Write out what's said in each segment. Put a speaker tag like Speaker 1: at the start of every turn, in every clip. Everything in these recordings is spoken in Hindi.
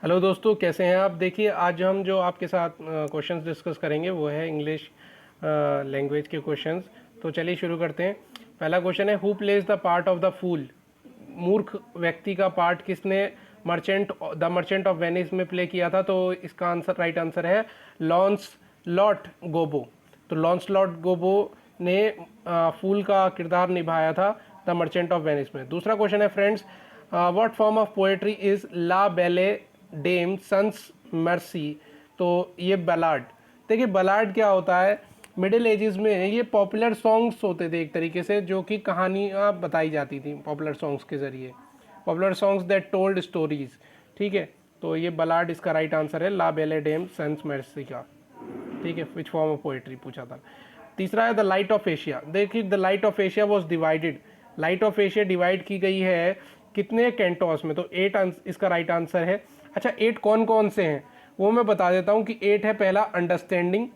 Speaker 1: हेलो दोस्तों, कैसे हैं आप। देखिए, आज हम जो आपके साथ क्वेश्चंस डिस्कस करेंगे वो है इंग्लिश लैंग्वेज के क्वेश्चंस। तो चलिए शुरू करते हैं। पहला क्वेश्चन है, who plays the part of the fool. मूर्ख व्यक्ति का पार्ट किसने द मर्चेंट ऑफ वेनिस में प्ले किया था। तो इसका आंसर, राइट आंसर है लॉन्स लॉट गोबो। तो लॉन्स लॉट गोबो ने फूल का किरदार निभाया था द मर्चेंट ऑफ वेनिस में। दूसरा क्वेश्चन है, friends, what form of poetry is La Belle Dame sons mercy. तो ये बलाड। देखिए, बलाड क्या होता है, मिडिल एजेस में ये पॉपुलर सॉन्ग्स होते थे एक तरीके से, जो कि कहानियाँ बताई जाती थी पॉपुलर सॉन्ग्स के ज़रिए, popular songs that told stories. ठीक है, तो ये बलाड इसका राइट आंसर है, ला बेले डेम सन्स मर्सी का। ठीक है, विच फॉर्म ऑफ पोएट्री पूछा था। तीसरा है द लाइट ऑफ एशिया। देखिए, the light of Asia was divided. Light of Asia divide की गई है कितने कैंटोस में। तो 8 इसका राइट आंसर है। अच्छा, 8 कौन कौन से हैं वो मैं बता देता हूँ कि 8 है। पहला अंडरस्टैंडिंग,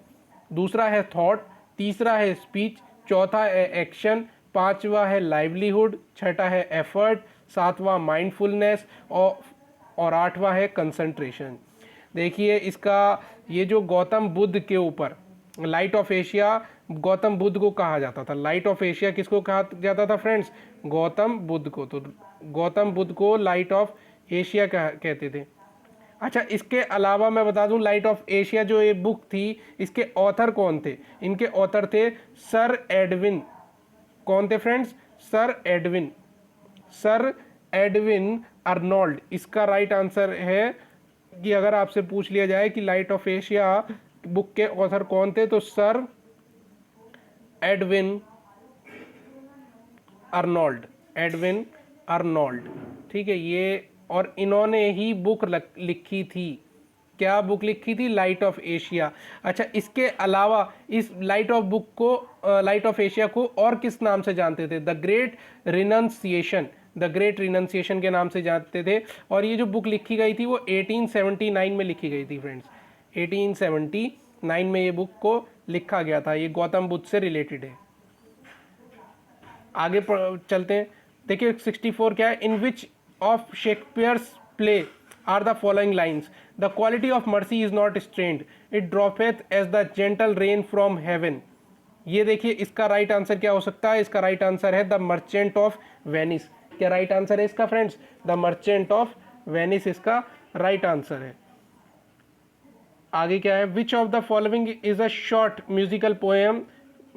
Speaker 1: दूसरा है थॉट, तीसरा है स्पीच, चौथा है एक्शन, पांचवा है लाइवलीहुड, छठा है एफर्ट, सातवां माइंडफुलनेस और आठवां है कंसंट्रेशन। देखिए, इसका ये जो गौतम बुद्ध के ऊपर light of Asia, Gautam Buddha को कहा जाता था। लाइट ऑफ एशिया किसको कहा जाता था फ्रेंड्स? गौतम बुद्ध को। तो गौतम बुद्ध को लाइट ऑफ एशिया कहते थे। अच्छा, इसके अलावा मैं बता दूं, लाइट ऑफ एशिया जो ये बुक थी, इसके ऑथर कौन थे? इनके ऑथर थे सर एडविन। कौन थे फ्रेंड्स? Sir Edwin Arnold. इसका राइट आंसर है कि अगर आपसे पूछ लिया जाए कि लाइट ऑफ एशिया बुक के ऑथर कौन थे, तो सर एडविन अर्नोल्ड। ठीक है, ये और इन्होंने ही बुक लिखी थी। क्या बुक लिखी थी? Light of Asia. अच्छा, इसके अलावा इस लाइट ऑफ एशिया को और किस नाम से जानते थे? द ग्रेट रिनंसिएशन के नाम से जानते थे। और ये जो बुक लिखी गई थी वो 1879 में लिखी गई थी फ्रेंड्स। 1879 में ये बुक को लिखा गया था। ये गौतम बुद्ध से रिलेटेड है। आगे चलते हैं। देखिए, 64 क्या है, in which of Shakespeare's play are the following lines. The quality of mercy is not strained, it droppeth as the gentle rain from heaven. ये देखिए, इसका राइट आंसर क्या हो सकता है? इसका राइट आंसर है द मर्चेंट ऑफ वेनिस। क्या राइट आंसर है इसका friends? The merchant of Venice इसका राइट आंसर है। आगे क्या है, which of the following is a short musical poem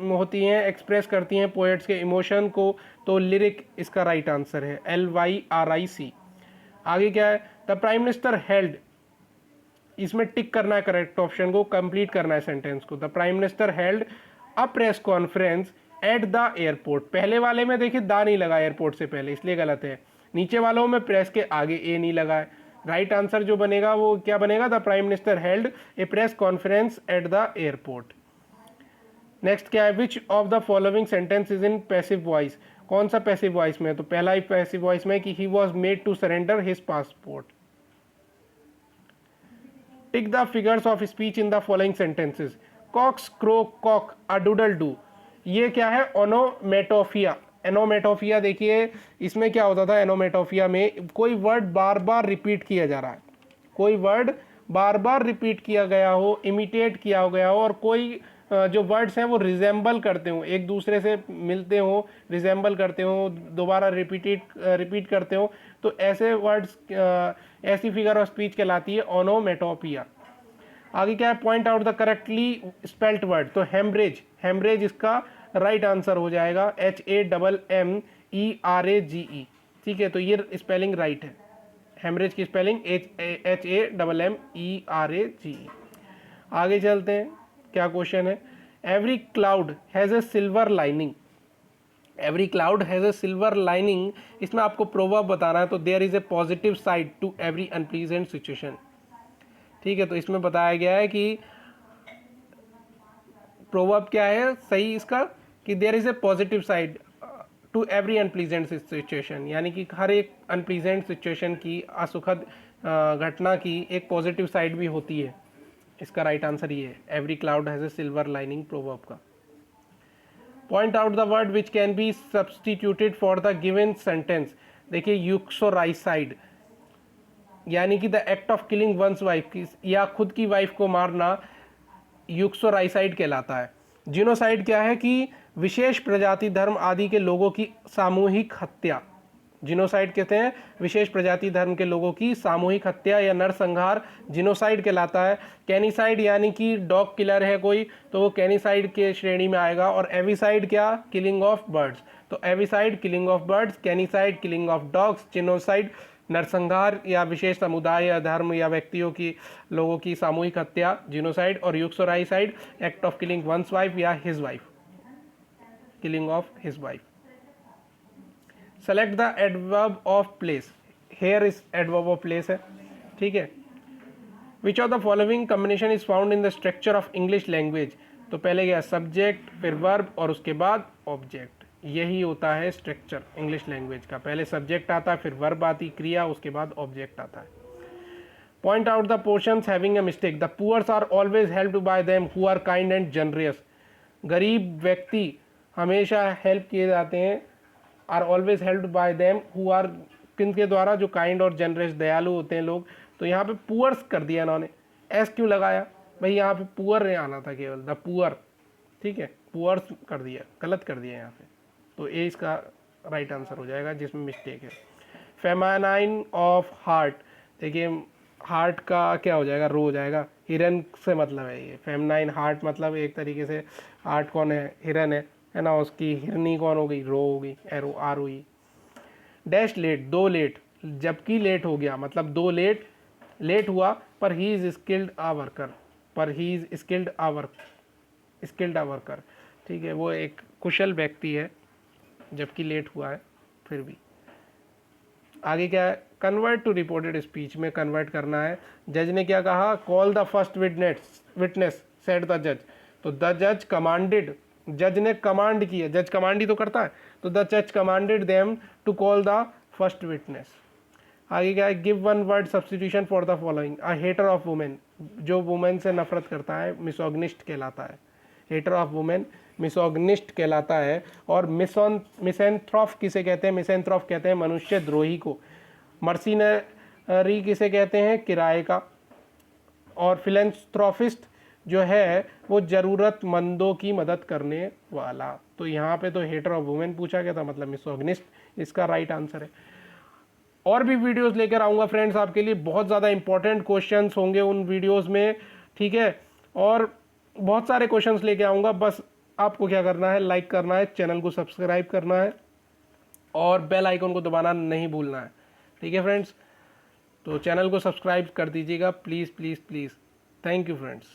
Speaker 1: होती हैं, एक्सप्रेस करती हैं पोएट्स के इमोशन को। तो लिरिक इसका राइट आंसर है, LYRIC। आगे क्या है, द प्राइम मिनिस्टर हेल्ड। इसमें टिक करना है करेक्ट ऑप्शन को, कंप्लीट करना है सेंटेंस को। The prime minister held a press conference at the airport. पहले वाले में देखिए दा नहीं लगा एयरपोर्ट से पहले, इसलिए गलत है। नीचे वालों में प्रेस के आगे ए नहीं लगा है। राइट आंसर जो बनेगा वो क्या बनेगा? The prime minister held A press conference at the airport. Next क्या है, which of the following sentence is in passive voice. कौन सा पैसिव वॉइस में है? तो पहला ही पैसिव वॉइस में कि he was made to surrender his passport. Tick the figures of speech in the following sentences. Cocks crow cock a doodle doo. ये क्या है? ओनोमेटोफिया। एनोमेटोफिया, देखिए इसमें क्या होता था, एनोमेटोफिया में कोई वर्ड बार बार रिपीट किया जा रहा है, कोई वर्ड बार बार रिपीट किया गया हो, इमिटेट किया गया हो, और कोई जो वर्ड्स हैं वो रिजेंबल करते हो, एक दूसरे से मिलते हो, रिजेंबल करते हो, दोबारा रिपीट करते हो। तो ऐसे वर्ड्स, ऐसी फिगर ऑफ स्पीच कहलाती है ओनोमेटोपिया। आगे क्या है, point out the correctly spelt word. तो हेमरेज इसका राइट आंसर हो जाएगा, HAMMERAGE। ठीक है, तो ये स्पेलिंग राइट है। हेमरेज की स्पेलिंग HAMMERAGE। आगे चलते हैं, क्या क्वेश्चन है, every cloud has a silver lining. Every cloud has a silver lining, इसमें आपको प्रोवर्ब बताना है। तो there is a positive side to every unpleasant situation. ठीक है, तो इसमें बताया गया है कि प्रोवर्ब क्या है सही इसका, कि there is a positive side to every unpleasant situation, यानी कि हर एक अनप्लीजेंट सिचुएशन की, असुखद घटना की एक पॉजिटिव साइड भी होती है। इसका राइट आंसर ये है, every cloud has a silver lining proverb का। Point out the word which can be substituted for the given sentence. देखिए, यूक्सोराइसाइड, यानी कि the act of killing one's wife, या खुद की वाइफ को मारना यूक्सोराइसाइड कहलाता है। जिनोसाइड क्या है कि विशेष प्रजाति, धर्म आदि के लोगों की सामूहिक हत्या। जिनोसाइड कहते हैं विशेष प्रजाति धर्म के लोगों की सामूहिक हत्या या नरसंहार, जिनोसाइड कहलाता है। कैनिसाइड यानी कि डॉग किलर है कोई, तो वो कैनिसाइड के श्रेणी में आएगा। और एविसाइड क्या, किलिंग ऑफ बर्ड्स। तो avicide killing of birds, canicide killing of dogs, genocide नरसंहार या विशेष समुदाय या धर्म या व्यक्तियों की, लोगों की सामूहिक हत्या, जिनोसाइड। और uxoricide act of killing one's wife या his wife, killing of his wife. Select the adverb of place, here is adverb of place है, ठीक है। Which of the following combination is found in the structure of English language. तो पहले गया सब्जेक्ट, फिर वर्ब और उसके बाद ऑब्जेक्ट। यही होता है स्ट्रक्चर इंग्लिश लैंग्वेज का, पहले सब्जेक्ट आता है, फिर वर्ब आती क्रिया, उसके बाद ऑब्जेक्ट आता है। Point out the portions having a mistake. The poors are always helped by them who are kind and generous. गरीब व्यक्ति हमेशा हेल्प किए जाते हैं, are always helped by them who are, किनके द्वारा, जो काइंड और जनरस, दयालु होते हैं लोग। तो यहाँ पे पुअर्स कर दिया इन्होंने, एस क्यों लगाया भाई, यहाँ पे पुअर नहीं आना था, केवल द पुअर, ठीक है, पुअर्स कर दिया, गलत कर दिया यहाँ पे। तो ए इसका राइट आंसर हो जाएगा जिसमें मिस्टेक है। फेमानाइन ऑफ हार्ट, देखिए हार्ट का क्या हो जाएगा, रो हो जाएगा, हिरन से मतलब है ये। फेमनाइन हार्ट मतलब एक तरीके से हार्ट कौन है, हिरन है ना, उसकी हिरनी कौन हो गई, रो हो गई, एरो आर हुई। डैश लेट, दो लेट, जबकि लेट हो गया मतलब दो लेट, लेट हुआ, पर he is skilled a worker, पर he is skilled a work, skilled a worker, ठीक है, वो एक कुशल व्यक्ति है, जबकि लेट हुआ है फिर भी। आगे क्या है, कन्वर्ट टू रिपोर्टेड स्पीच में कन्वर्ट करना है। जज ने क्या कहा, call the first witness said the जज। तो द जज कमांडेड, जज ने कमांड की है, जज कमांड ही तो करता है, तो द जज commanded them to call the first witness. आगे क्या है, give one word substitution for the following. A hater of women, जो वुमेन से नफरत करता है, मिसोगनिस्ट कहलाता है। हेटर ऑफ वुमेन मिसोगनिस्ट कहलाता है। और मिसेंथ्रॉफ किसे कहते हैं, मिसेंथ्रॉफ कहते हैं मनुष्य द्रोही को। मर्सिनरी किसे कहते हैं, किराए का। और फिलेंथ्रोपिस्ट जो है वो ज़रूरतमंदों की मदद करने वाला। तो यहाँ पे तो हेटर ऑफ वुमेन पूछा गया था, मतलब मिसोगनिस्ट इसका राइट आंसर है। और भी वीडियोस लेकर आऊँगा फ्रेंड्स आपके लिए, बहुत ज़्यादा इंपॉर्टेंट क्वेश्चंस होंगे उन वीडियोस में, ठीक है। और बहुत सारे क्वेश्चंस लेके आऊँगा, बस आपको क्या करना है, लाइक करना है, चैनल को सब्सक्राइब करना है और बेल आइकन को दबाना नहीं भूलना है, ठीक है फ्रेंड्स। तो चैनल को सब्सक्राइब कर दीजिएगा please please please. Thank you friends.